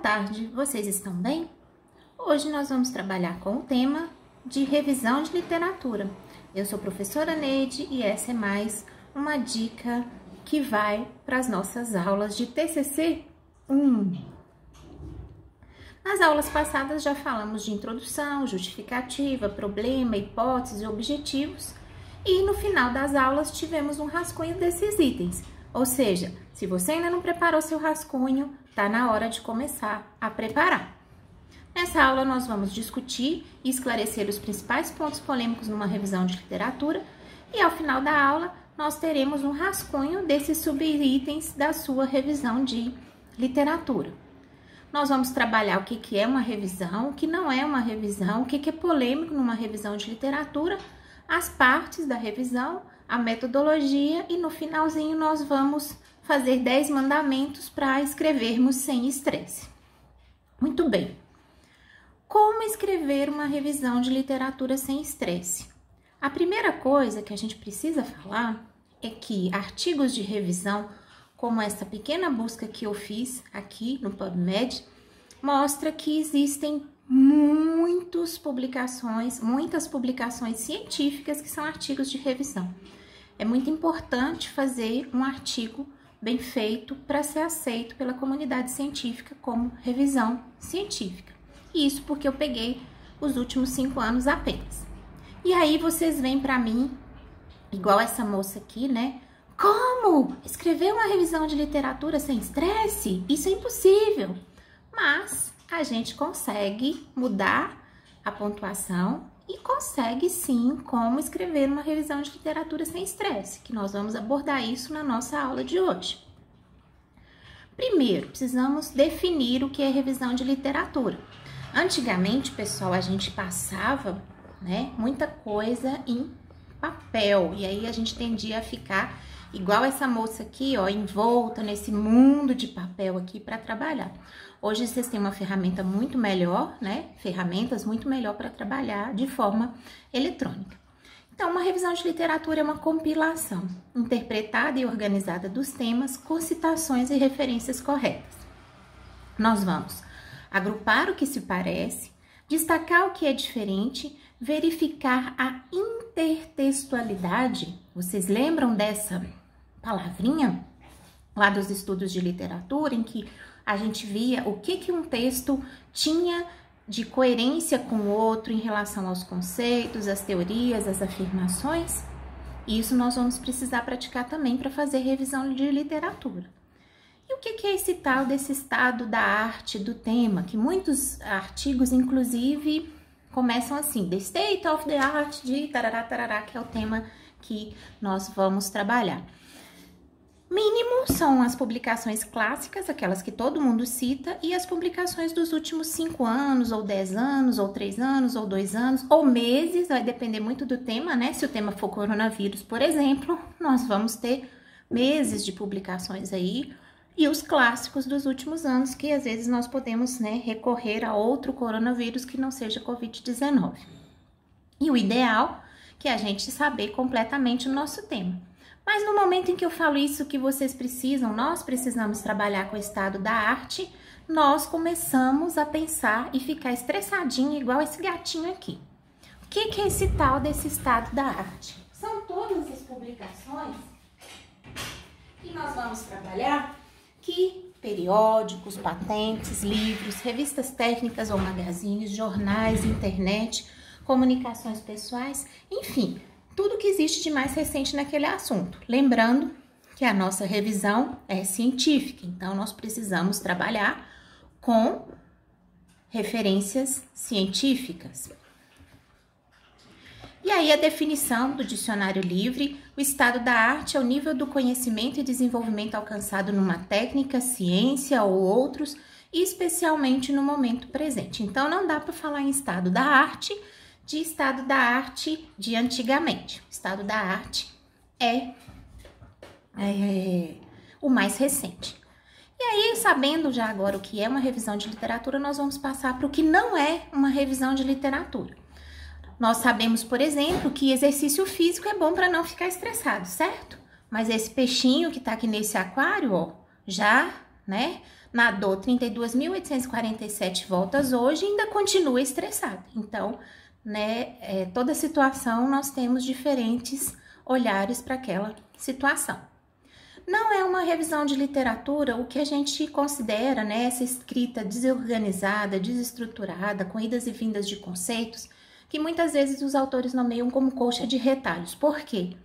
tarde, vocês estão bem? Hoje nós vamos trabalhar com o tema de revisão de literatura. Eu sou a professora Neide e essa é mais uma dica que vai para as nossas aulas de TCC 1. Nas aulas passadas já falamos de introdução, justificativa, problema, hipótese, objetivos e no final das aulas tivemos um rascunho desses itens. Ou seja, se você ainda não preparou seu rascunho, tá na hora de começar a preparar. Nessa aula nós vamos discutir e esclarecer os principais pontos polêmicos numa revisão de literatura e ao final da aula nós teremos um rascunho desses subitens da sua revisão de literatura. Nós vamos trabalhar o que é uma revisão, o que não é uma revisão, o que é polêmico numa revisão de literatura, as partes da revisão, a metodologia e no finalzinho nós vamos fazer 10 mandamentos para escrevermos sem estresse. Muito bem. Como escrever uma revisão de literatura sem estresse? A primeira coisa que a gente precisa falar é que artigos de revisão, como essa pequena busca que eu fiz aqui no PubMed, mostra que existem muitas publicações científicas que são artigos de revisão. É muito importante fazer um artigo bem feito para ser aceito pela comunidade científica como revisão científica. E isso porque eu peguei os últimos 5 anos apenas. E aí vocês vêm para mim, igual essa moça aqui, né? Como escrever uma revisão de literatura sem estresse? Isso é impossível. Mas a gente consegue mudar a pontuação e consegue sim como escrever uma revisão de literatura sem estresse, que nós vamos abordar isso na nossa aula de hoje. Primeiro, precisamos definir o que é revisão de literatura. Antigamente, pessoal, a gente passava, né, muita coisa em papel e aí a gente tendia a ficar igual essa moça aqui, ó, envolta nesse mundo de papel aqui para trabalhar. Hoje vocês têm uma ferramenta muito melhor, né? Ferramentas muito melhor para trabalhar de forma eletrônica. Então, uma revisão de literatura é uma compilação interpretada e organizada dos temas com citações e referências corretas. Nós vamos agrupar o que se parece, destacar o que é diferente, verificar a intertextualidade. Vocês lembram dessa palavrinha lá dos estudos de literatura, em que a gente via o que um texto tinha de coerência com o outro em relação aos conceitos, às teorias, às afirmações? Isso nós vamos precisar praticar também para fazer revisão de literatura. E o que é esse tal desse estado da arte do tema? Que muitos artigos, inclusive, começam assim, The State of the Art de tarará, tarará, que é o tema que nós vamos trabalhar. Mínimo são as publicações clássicas, aquelas que todo mundo cita, e as publicações dos últimos 5 anos, ou 10 anos, ou 3 anos, ou 2 anos, ou meses, vai depender muito do tema, né? Se o tema for coronavírus, por exemplo, nós vamos ter meses de publicações aí, e os clássicos dos últimos anos, que às vezes nós podemos, né, recorrer a outro coronavírus que não seja Covid-19. E o ideal é a gente saber completamente o nosso tema. Mas no momento em que eu falo isso que vocês precisam, nós precisamos trabalhar com o estado da arte, nós começamos a pensar e ficar estressadinho igual esse gatinho aqui. O que é esse tal desse estado da arte? São todas as publicações que nós vamos trabalhar que periódicos, patentes, livros, revistas técnicas ou magazines, jornais, internet, comunicações pessoais, enfim, tudo que existe de mais recente naquele assunto. Lembrando que a nossa revisão é científica, então nós precisamos trabalhar com referências científicas. E aí a definição do dicionário livre, o estado da arte é o nível do conhecimento e desenvolvimento alcançado numa técnica, ciência ou outros, especialmente no momento presente. Então não dá para falar em estado da arte de estado da arte de antigamente. O estado da arte é o mais recente. E aí, sabendo já agora o que é uma revisão de literatura, nós vamos passar para o que não é uma revisão de literatura. Nós sabemos, por exemplo, que exercício físico é bom para não ficar estressado, certo? Mas esse peixinho que tá aqui nesse aquário, ó, já, né, nadou 32.847 voltas hoje e ainda continua estressada. Então, né, toda situação nós temos diferentes olhares para aquela situação. Não é uma revisão de literatura o que a gente considera, né, essa escrita desorganizada, desestruturada, com idas e vindas de conceitos, que muitas vezes os autores nomeiam como colcha de retalhos. Por quê?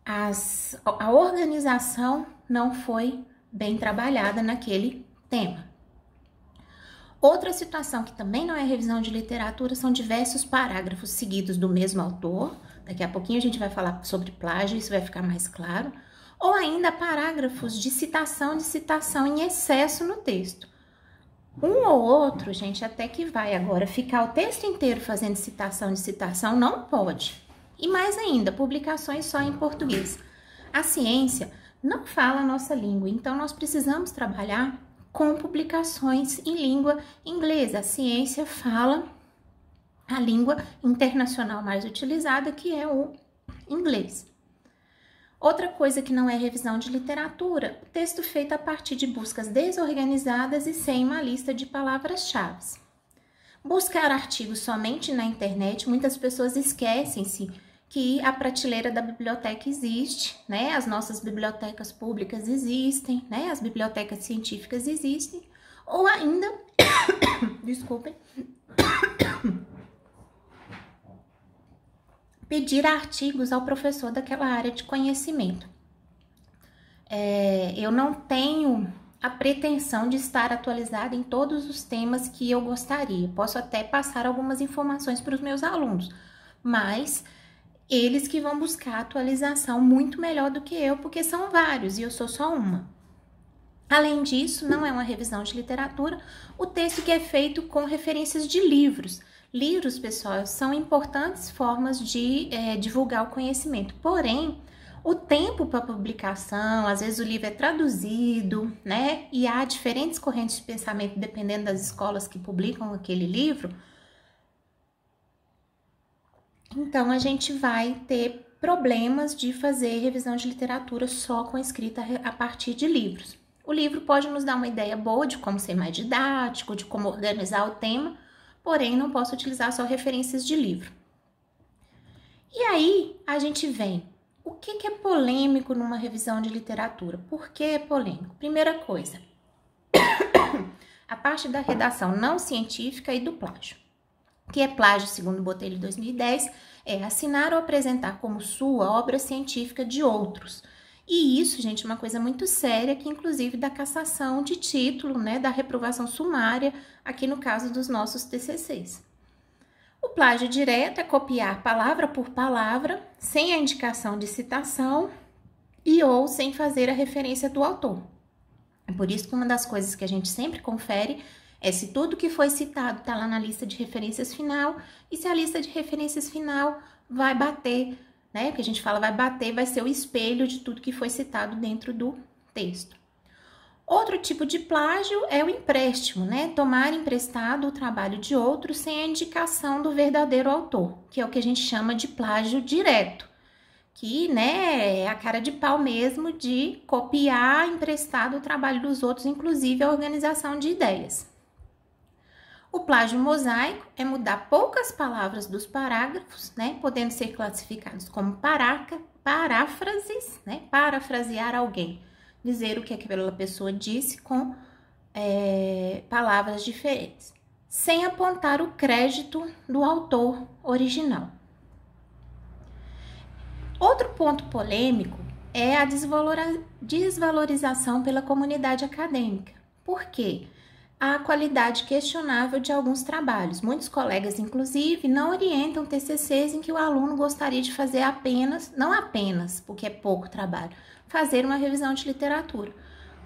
A organização não foi bem trabalhada naquele tema. Outra situação que também não é revisão de literatura são diversos parágrafos seguidos do mesmo autor. Daqui a pouquinho a gente vai falar sobre plágio, isso vai ficar mais claro. Ou ainda parágrafos de citação em excesso no texto. Um ou outro, gente, até que vai. Agora, ficar o texto inteiro fazendo citação de citação não pode. E mais ainda, publicações só em português. A ciência não fala a nossa língua, então nós precisamos trabalhar com publicações em língua inglesa. A ciência fala a língua internacional mais utilizada, que é o inglês. Outra coisa que não é revisão de literatura, o texto feito a partir de buscas desorganizadas e sem uma lista de palavras-chave. Buscar artigos somente na internet, muitas pessoas esquecem-se que a prateleira da biblioteca existe, né? As nossas bibliotecas públicas existem, né? As bibliotecas científicas existem, ou ainda, desculpem, pedir artigos ao professor daquela área de conhecimento. Eu não tenho a pretensão de estar atualizada em todos os temas que eu gostaria. Posso até passar algumas informações para os meus alunos, mas eles que vão buscar atualização muito melhor do que eu, porque são vários e eu sou só uma. Além disso, não é uma revisão de literatura o texto que é feito com referências de livros. Livros, pessoal, são importantes formas de divulgar o conhecimento, porém, o tempo para publicação, às vezes o livro é traduzido, né? E há diferentes correntes de pensamento dependendo das escolas que publicam aquele livro. Então, a gente vai ter problemas de fazer revisão de literatura só com escrita a partir de livros. O livro pode nos dar uma ideia boa de como ser mais didático, de como organizar o tema, porém, não posso utilizar só referências de livro. E aí, a gente vem. O que é polêmico numa revisão de literatura? Por que é polêmico? Primeira coisa, a parte da redação não científica e do plágio. O que é plágio, segundo Botelho 2010, é assinar ou apresentar como sua obra científica de outros. E isso, gente, é uma coisa muito séria, que inclusive dá cassação de título, né, da reprovação sumária, aqui no caso dos nossos TCCs. O plágio direto é copiar palavra por palavra, sem a indicação de citação e ou sem fazer a referência do autor. É por isso que uma das coisas que a gente sempre confere é se tudo que foi citado está lá na lista de referências final e se a lista de referências final vai bater, né? Que a gente fala vai bater, vai ser o espelho de tudo que foi citado dentro do texto. Outro tipo de plágio é o empréstimo, né? Tomar emprestado o trabalho de outro sem a indicação do verdadeiro autor, que é o que a gente chama de plágio direto, que, né, é a cara de pau mesmo de copiar emprestado o trabalho dos outros, inclusive a organização de ideias. O plágio mosaico é mudar poucas palavras dos parágrafos, né, podendo ser classificados como paráfrases, né, parafrasear alguém, dizer o que aquela pessoa disse com palavras diferentes, sem apontar o crédito do autor original. Outro ponto polêmico é a desvalorização pela comunidade acadêmica. Por quê? A qualidade questionável de alguns trabalhos. Muitos colegas, inclusive, não orientam TCCs em que o aluno gostaria de fazer apenas, não apenas, porque é pouco trabalho, fazer uma revisão de literatura.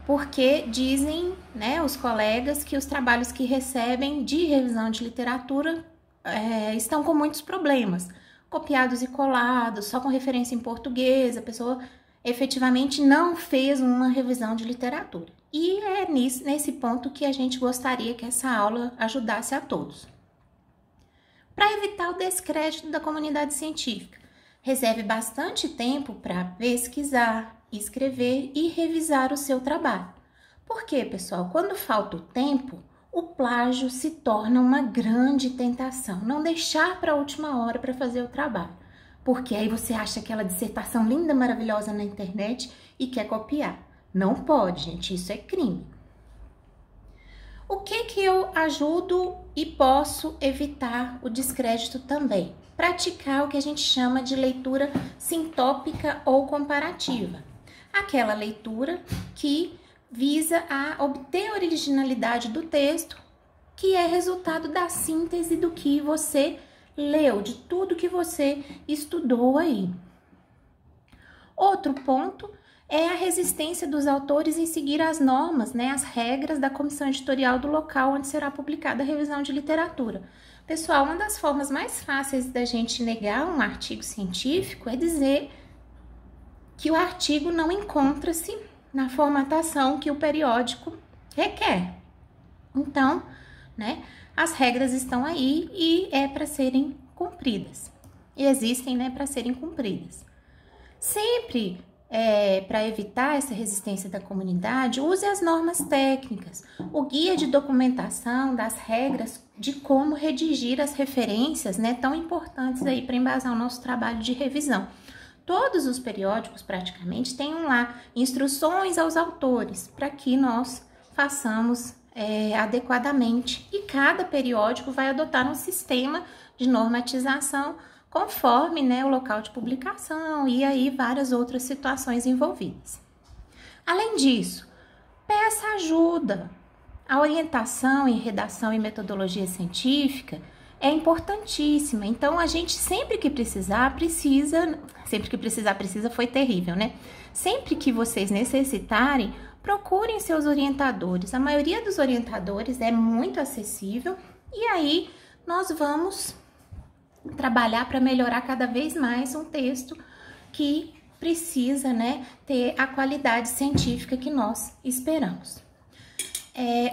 Porque dizem, né, os colegas que os trabalhos que recebem de revisão de literatura estão com muitos problemas. Copiados e colados, só com referência em português, a pessoa efetivamente não fez uma revisão de literatura. E é nesse ponto que a gente gostaria que essa aula ajudasse a todos. Para evitar o descrédito da comunidade científica, reserve bastante tempo para pesquisar, escrever e revisar o seu trabalho. Por quê, pessoal? Quando falta o tempo, o plágio se torna uma grande tentação. Não deixar para a última hora para fazer o trabalho. Porque aí você acha aquela dissertação linda, maravilhosa na internet e quer copiar. Não pode, gente, isso é crime. O que eu ajudo e posso evitar o descrédito também? Praticar o que a gente chama de leitura sintópica ou comparativa. Aquela leitura que visa a obter a originalidade do texto, que é resultado da síntese do que você leu, de tudo que você estudou aí. Outro ponto é a resistência dos autores em seguir as normas, né, as regras da comissão editorial do local onde será publicada a revisão de literatura. Pessoal, uma das formas mais fáceis da gente negar um artigo científico é dizer que o artigo não encontra-se na formatação que o periódico requer. Então, né, as regras estão aí e é para serem cumpridas. E existem, né, para serem cumpridas. Sempre para evitar essa resistência da comunidade, use as normas técnicas, o guia de documentação das regras de como redigir as referências, né, tão importantes aí para embasar o nosso trabalho de revisão. Todos os periódicos praticamente têm lá instruções aos autores para que nós façamos adequadamente, e cada periódico vai adotar um sistema de normatização conforme, né, o local de publicação e aí várias outras situações envolvidas. Além disso, peça ajuda. A orientação em redação e metodologia científica é importantíssima. Então, a gente sempre que precisar, precisa foi terrível, né? Sempre que vocês necessitarem, procurem seus orientadores. A maioria dos orientadores é muito acessível e aí nós vamos trabalhar para melhorar cada vez mais um texto que precisa, né, ter a qualidade científica que nós esperamos.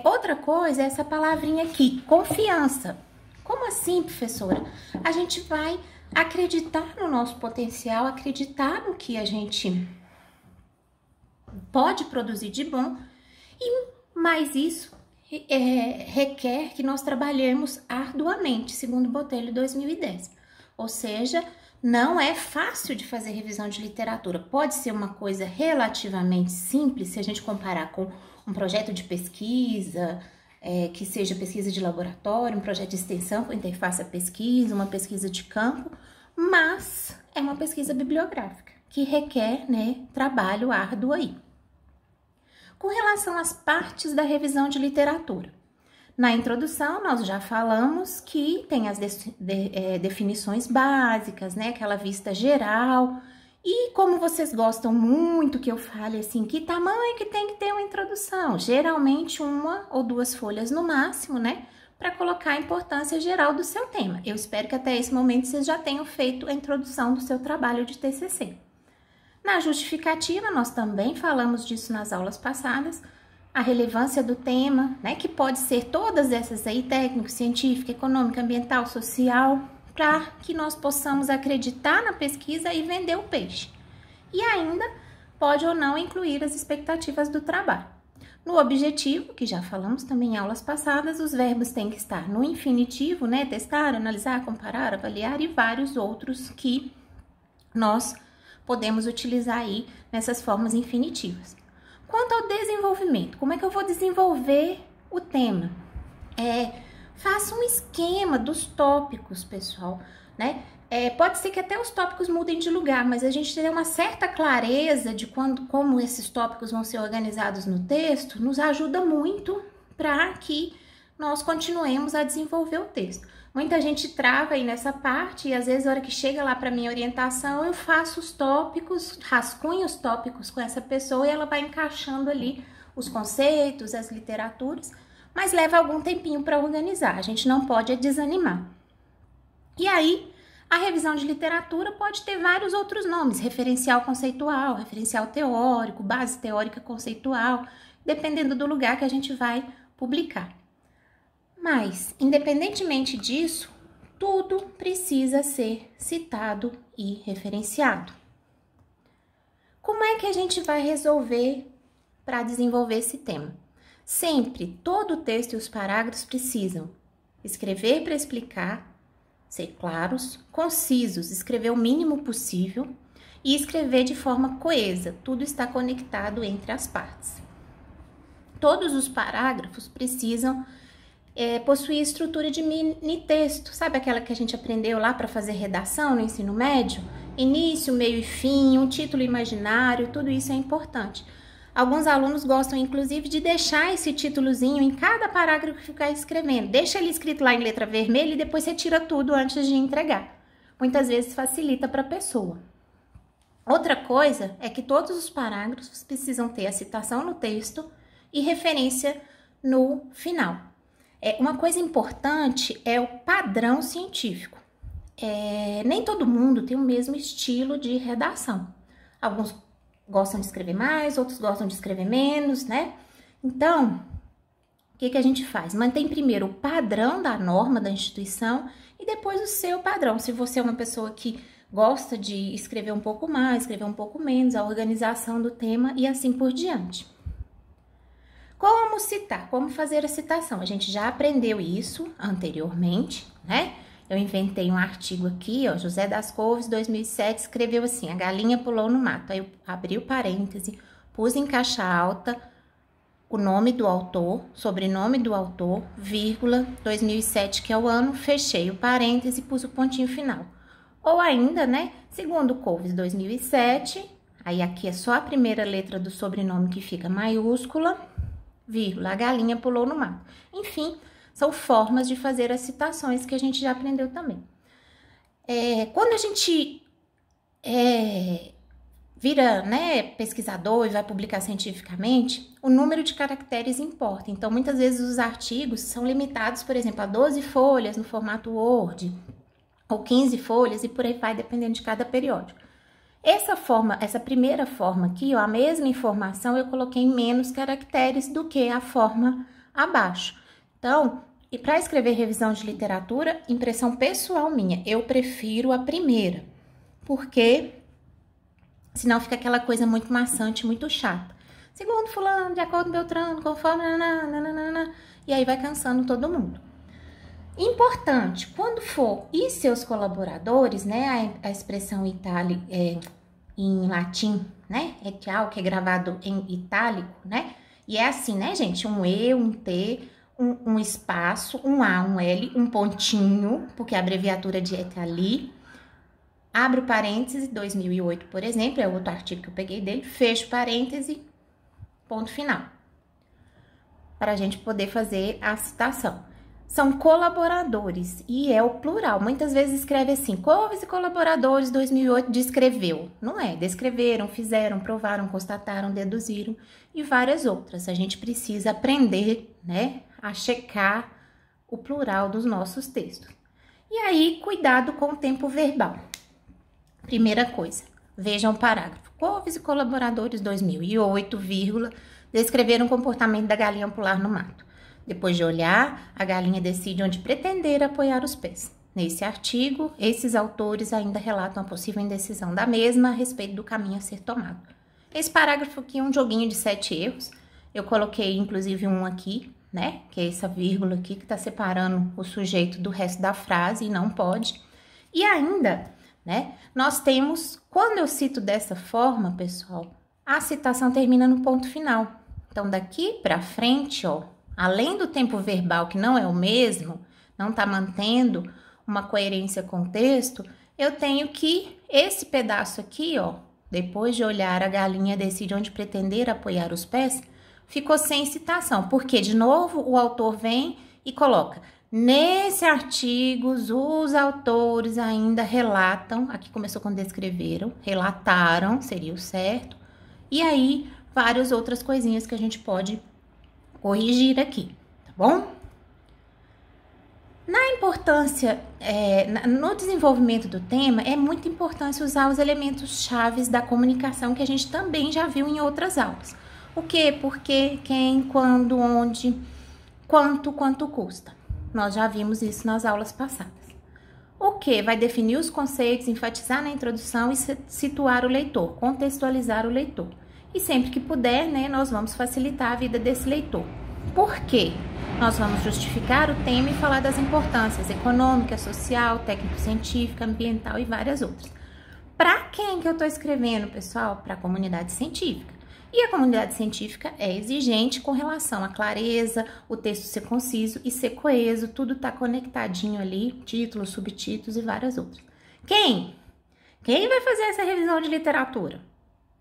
Outra coisa é essa palavrinha aqui, confiança. Como assim, professora? A gente vai acreditar no nosso potencial, acreditar no que a gente pode produzir de bom, mas isso requer que nós trabalhemos arduamente, segundo Botelho 2010. Ou seja, não é fácil de fazer revisão de literatura. Pode ser uma coisa relativamente simples, se a gente comparar com um projeto de pesquisa, que seja pesquisa de laboratório, um projeto de extensão com interface à pesquisa, uma pesquisa de campo, mas é uma pesquisa bibliográfica, que requer, né, trabalho árduo aí. Com relação às partes da revisão de literatura, na introdução nós já falamos que tem as definições básicas, né, aquela vista geral, e como vocês gostam muito que eu fale assim, que tamanho que tem que ter uma introdução? Geralmente 1 ou 2 folhas no máximo, né, para colocar a importância geral do seu tema. Eu espero que até esse momento vocês já tenham feito a introdução do seu trabalho de TCC. Na justificativa, nós também falamos disso nas aulas passadas, a relevância do tema, né, que pode ser todas essas aí, técnico, científica, econômica, ambiental, social, para que nós possamos acreditar na pesquisa e vender o peixe. E ainda pode ou não incluir as expectativas do trabalho. No objetivo, que já falamos também em aulas passadas, os verbos têm que estar no infinitivo, né, testar, analisar, comparar, avaliar e vários outros que nós podemos utilizar aí nessas formas infinitivas. Quanto ao desenvolvimento, como é que eu vou desenvolver o tema? Faça um esquema dos tópicos, pessoal, né? Pode ser que até os tópicos mudem de lugar, mas a gente ter uma certa clareza de como esses tópicos vão ser organizados no texto nos ajuda muito para que nós continuemos a desenvolver o texto. Muita gente trava aí nessa parte e às vezes a hora que chega lá para minha orientação eu faço os tópicos, rascunho os tópicos com essa pessoa e ela vai encaixando ali os conceitos, as literaturas, mas leva algum tempinho para organizar, a gente não pode desanimar. E aí, a revisão de literatura pode ter vários outros nomes, referencial conceitual, referencial teórico, base teórica conceitual, dependendo do lugar que a gente vai publicar. Mas, independentemente disso, tudo precisa ser citado e referenciado. Como é que a gente vai resolver para desenvolver esse tema? Sempre, todo o texto e os parágrafos precisam escrever para explicar, ser claros, concisos, escrever o mínimo possível e escrever de forma coesa. Tudo está conectado entre as partes. Todos os parágrafos precisam possuir estrutura de mini texto. Sabe aquela que a gente aprendeu lá para fazer redação no ensino médio? Início, meio e fim, um título imaginário, tudo isso é importante. Alguns alunos gostam, inclusive, de deixar esse títulozinho em cada parágrafo que ficar escrevendo. Deixa ele escrito lá em letra vermelha e depois você tira tudo antes de entregar. Muitas vezes facilita para a pessoa. Outra coisa é que todos os parágrafos precisam ter a citação no texto e referência no final. Uma coisa importante é o padrão científico. Nem todo mundo tem o mesmo estilo de redação. Alguns gostam de escrever mais, outros gostam de escrever menos, né? Então, o que a gente faz? Mantém primeiro o padrão da norma da instituição e depois o seu padrão. Se você é uma pessoa que gosta de escrever um pouco mais, escrever um pouco menos, a organização do tema e assim por diante. Como citar? Como fazer a citação? A gente já aprendeu isso anteriormente, né? Eu inventei um artigo aqui, ó, José das Couves, 2007, escreveu assim, a galinha pulou no mato. Aí eu abri o parêntese, pus em caixa alta o nome do autor, sobrenome do autor, vírgula, 2007, que é o ano, fechei o parêntese e pus o pontinho final. Ou ainda, né, segundo Couves, 2007, aí aqui é só a primeira letra do sobrenome que fica maiúscula, vírgula, a galinha pulou no mato. Enfim, são formas de fazer as citações que a gente já aprendeu também. Quando a gente vira, né, pesquisador e vai publicar cientificamente, o número de caracteres importa. Então, muitas vezes os artigos são limitados, por exemplo, a 12 folhas no formato Word, ou 15 folhas e por aí vai, dependendo de cada periódico. Essa primeira forma aqui, ó, a mesma informação eu coloquei em menos caracteres do que a forma abaixo. Então, e para escrever revisão de literatura, impressão pessoal minha, eu prefiro a primeira, porque senão fica aquela coisa muito maçante, muito chata. Segundo fulano, de acordo com Beltrano, conforme, nananana, e aí vai cansando todo mundo. Importante, quando for e seus colaboradores, né, a expressão em latim, né, etial, que é gravado em itálico, né, e é assim, né, gente, um E, um T, um espaço, um A, um L, um pontinho, porque a abreviatura de et ali, abre o parêntese, 2008, por exemplo, é outro artigo que eu peguei dele, fecho parêntese, ponto final, para a gente poder fazer a citação. São colaboradores, e é o plural. Muitas vezes escreve assim, Couves e colaboradores 2008 descreveu. Não é, descreveram, fizeram, provaram, constataram, deduziram e várias outras. A gente precisa aprender, né, a checar o plural dos nossos textos. E aí, cuidado com o tempo verbal. Primeira coisa, vejam o parágrafo. Couves e colaboradores 2008, vírgula, descreveram o comportamento da galinha pular no mato. Depois de olhar, a galinha decide onde pretender apoiar os pés. Nesse artigo, esses autores ainda relatam a possível indecisão da mesma a respeito do caminho a ser tomado. Esse parágrafo aqui é um joguinho de 7 erros. Eu coloquei, inclusive, um aqui, né? Que é essa vírgula aqui que está separando o sujeito do resto da frase e não pode. E ainda, né? Nós temos, quando eu cito dessa forma, pessoal, a citação termina no ponto final. Então, daqui para frente, ó, além do tempo verbal, que não é o mesmo, não está mantendo uma coerência com o texto, eu tenho que, esse pedaço aqui, ó, depois de olhar, a galinha decide onde pretender apoiar os pés, ficou sem citação, porque, de novo, o autor vem e coloca, nesse artigo, os autores ainda relatam, aqui começou com descreveram, relataram, seria o certo, e aí, várias outras coisinhas que a gente pode corrigir aqui, tá bom? Na importância, no desenvolvimento do tema, é muito importante usar os elementos chaves da comunicação que a gente também já viu em outras aulas. O que, por quê, quem, quando, onde, quanto custa. Nós já vimos isso nas aulas passadas. O que vai definir os conceitos, enfatizar na introdução e situar o leitor, contextualizar o leitor. E sempre que puder, né, nós vamos facilitar a vida desse leitor. Por quê? Nós vamos justificar o tema e falar das importâncias econômica, social, técnico-científica, ambiental e várias outras. Para quem que eu estou escrevendo, pessoal? Para a comunidade científica. E a comunidade científica é exigente com relação à clareza, o texto ser conciso e ser coeso, tudo tá conectadinho ali, títulos, subtítulos e várias outras. Quem vai fazer essa revisão de literatura?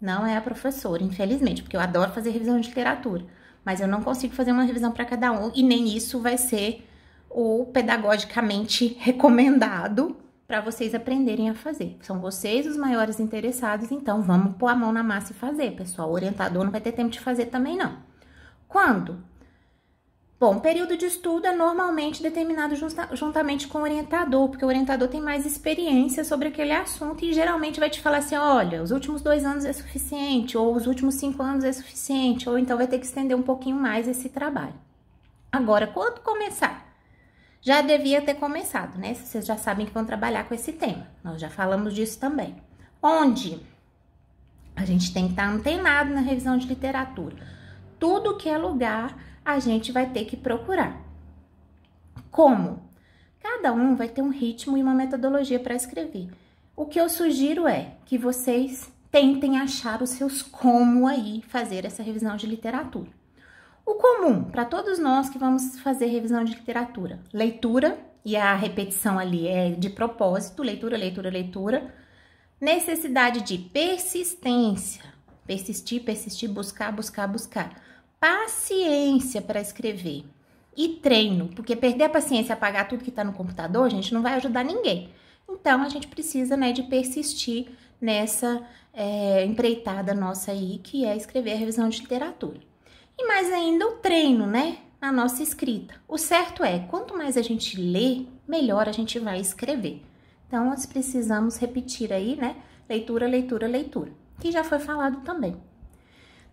Não é a professora, infelizmente, porque eu adoro fazer revisão de literatura, mas eu não consigo fazer uma revisão para cada um e nem isso vai ser o pedagogicamente recomendado para vocês aprenderem a fazer. São vocês os maiores interessados, então vamos pôr a mão na massa e fazer, pessoal. O orientador não vai ter tempo de fazer também, não. Quando? Bom, o período de estudo é normalmente determinado juntamente com o orientador, porque o orientador tem mais experiência sobre aquele assunto e geralmente vai te falar assim, olha, os últimos 2 anos é suficiente, ou os últimos 5 anos é suficiente, ou então vai ter que estender um pouquinho mais esse trabalho. Agora, quando começar? Já devia ter começado, né? Vocês já sabem que vão trabalhar com esse tema. Nós já falamos disso também. Onde? A gente tem que estar antenado na revisão de literatura. Tudo que é lugar, a gente vai ter que procurar. Como? Cada um vai ter um ritmo e uma metodologia para escrever. O que eu sugiro é que vocês tentem achar os seus como aí fazer essa revisão de literatura. O comum para todos nós que vamos fazer revisão de literatura, leitura, e a repetição ali é de propósito, leitura, leitura, leitura, necessidade de persistência, persistir, persistir, buscar, buscar, buscar, paciência para escrever e treino, porque perder a paciência e apagar tudo que está no computador, gente, não vai ajudar ninguém. Então, a gente precisa, né, de persistir nessa empreitada nossa aí, que é escrever a revisão de literatura. E mais ainda o treino, né, na nossa escrita. O certo é, quanto mais a gente lê, melhor a gente vai escrever. Então, nós precisamos repetir aí, né, leitura, leitura, leitura, que já foi falado também.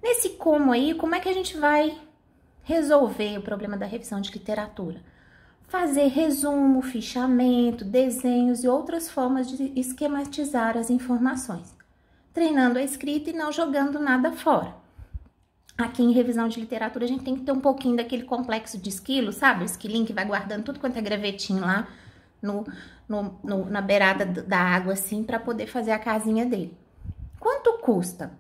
Nesse como aí, como é que a gente vai resolver o problema da revisão de literatura? Fazer resumo, fichamento, desenhos e outras formas de esquematizar as informações. Treinando a escrita e não jogando nada fora. Aqui em revisão de literatura a gente tem que ter um pouquinho daquele complexo de esquilo, sabe? O esquilinho que vai guardando tudo quanto é gravetinho lá na beirada da água, assim, para poder fazer a casinha dele. Quanto custa?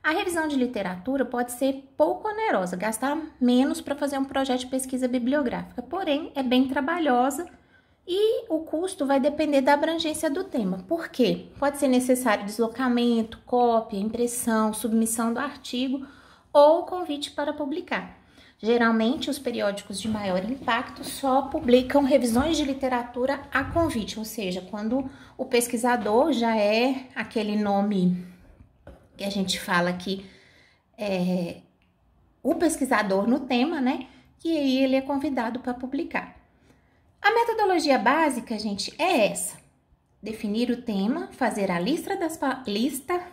A revisão de literatura pode ser pouco onerosa, gastar menos para fazer um projeto de pesquisa bibliográfica, porém é bem trabalhosa e o custo vai depender da abrangência do tema. Por quê? Pode ser necessário deslocamento, cópia, impressão, submissão do artigo ou convite para publicar. Geralmente, os periódicos de maior impacto só publicam revisões de literatura a convite, ou seja, quando o pesquisador já é aquele nome que a gente fala que é o pesquisador no tema, né? Que aí ele é convidado para publicar. A metodologia básica, gente, é essa. Definir o tema, fazer a lista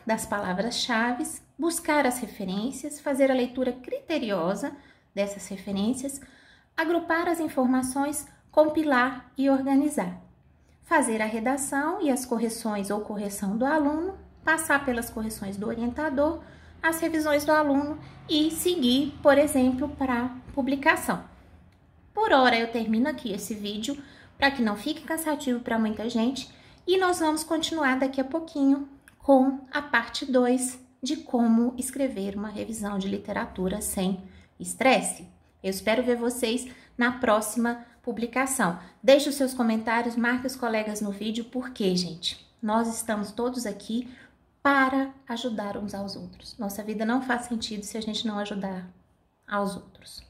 das palavras-chave, buscar as referências, fazer a leitura criteriosa dessas referências, agrupar as informações, compilar e organizar. Fazer a redação e as correções ou correção do aluno, passar pelas correções do orientador, as revisões do aluno e seguir, por exemplo, para publicação. Por hora eu termino aqui esse vídeo para que não fique cansativo para muita gente. E nós vamos continuar daqui a pouquinho com a parte 2 de como escrever uma revisão de literatura sem estresse. Eu espero ver vocês na próxima publicação. Deixe os seus comentários, marque os colegas no vídeo, porque, gente, nós estamos todos aqui para ajudar uns aos outros. Nossa vida não faz sentido se a gente não ajudar aos outros.